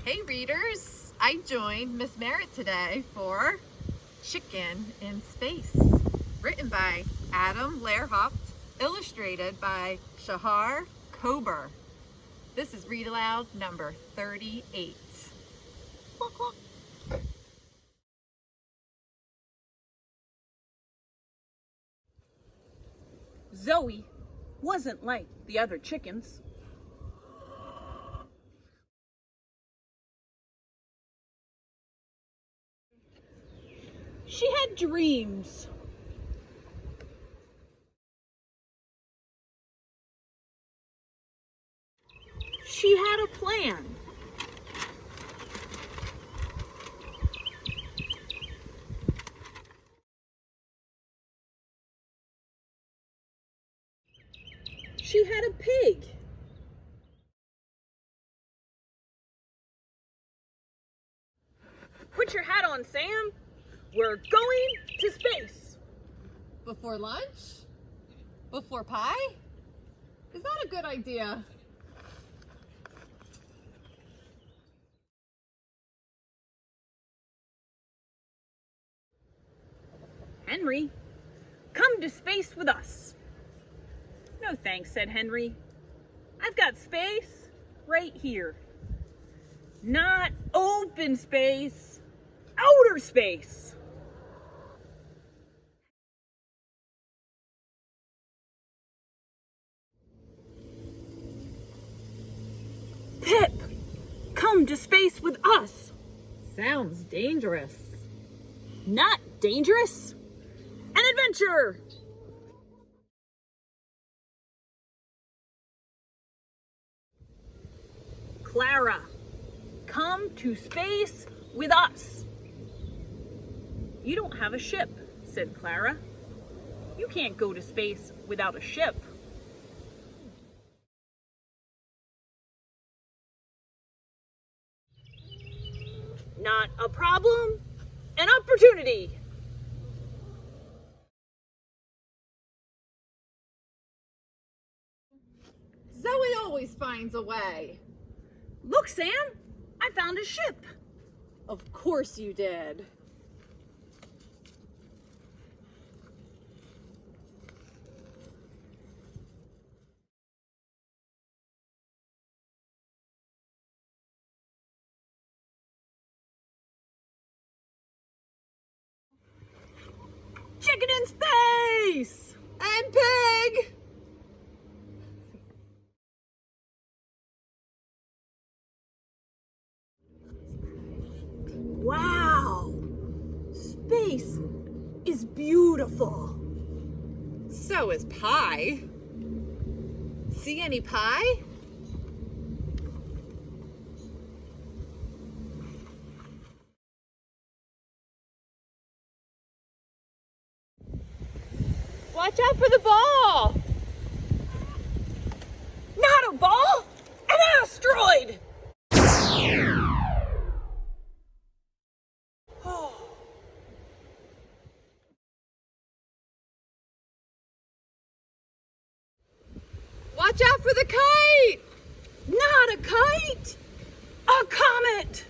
Hey readers, I joined Miss Merritt today for Chicken in Space, written by Adam Lehrhaupt, illustrated by Shahar Kobe. This is Read Aloud number 38. Cluck, cluck. Zoe wasn't like the other chickens. She had dreams. She had a plan. She had a pig. Put your hat on, Sam. We're going to space. Before lunch? Before pie? Is that a good idea? Henry, come to space with us. No thanks, said Henry. I've got space right here. Not open space, outer space. Pip, come to space with us. Sounds dangerous. Not dangerous. An adventure. Clara, come to space with us. You don't have a ship, said Clara. You can't go to space without a ship. Not a problem, an opportunity. Zoe always finds a way. Look, Sam, I found a ship. Of course you did. Chicken in space! And pig! Wow! Space is beautiful. So is pie. See any pie? Watch out for the ball! Not a ball, an asteroid! Watch out for the kite! Not a kite, a comet!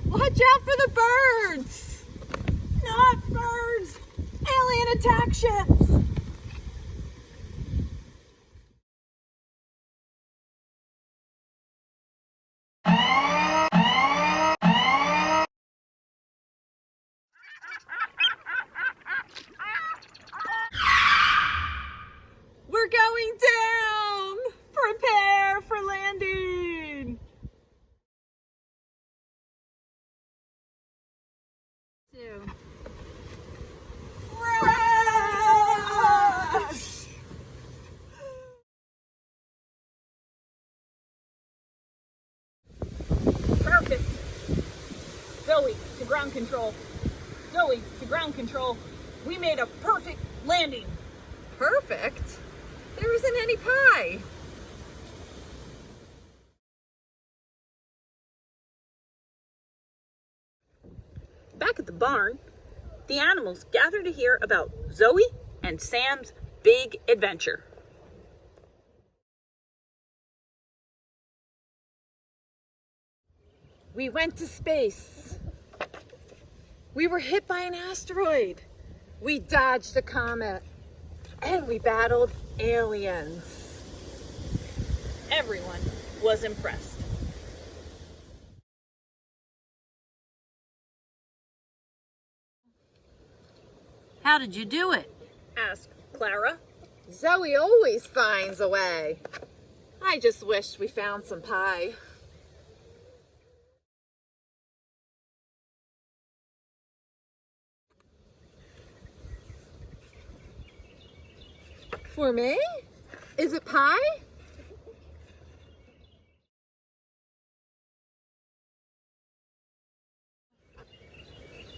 Watch out for the birds! Not birds, alien attack ships! We're going down! Prepare for landing! Rush! Perfect. Zoe, to ground control. Zoe, to ground control. We made a perfect landing. Perfect? There isn't any pie. Back at the barn, the animals gather to hear about Zoe and Sam's big adventure. We went to space. We were hit by an asteroid. We dodged a comet. And we battled aliens. Everyone was impressed. How did you do it? Asked Clara. Zoe always finds a way. I just wish we found some pie. For me? Is it pie?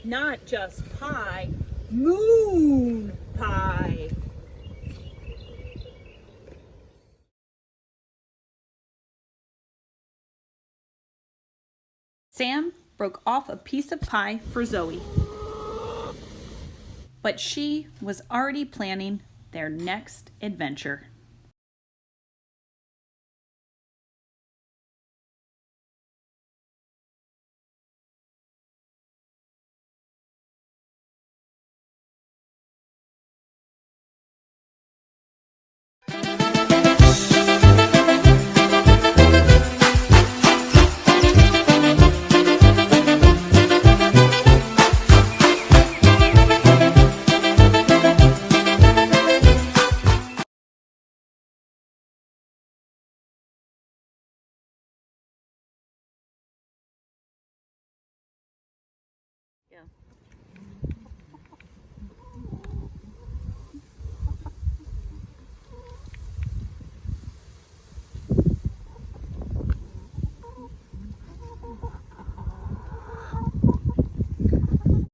Not just pie, moon pie. Sam broke off a piece of pie for Zoe. But she was already planning their next adventure.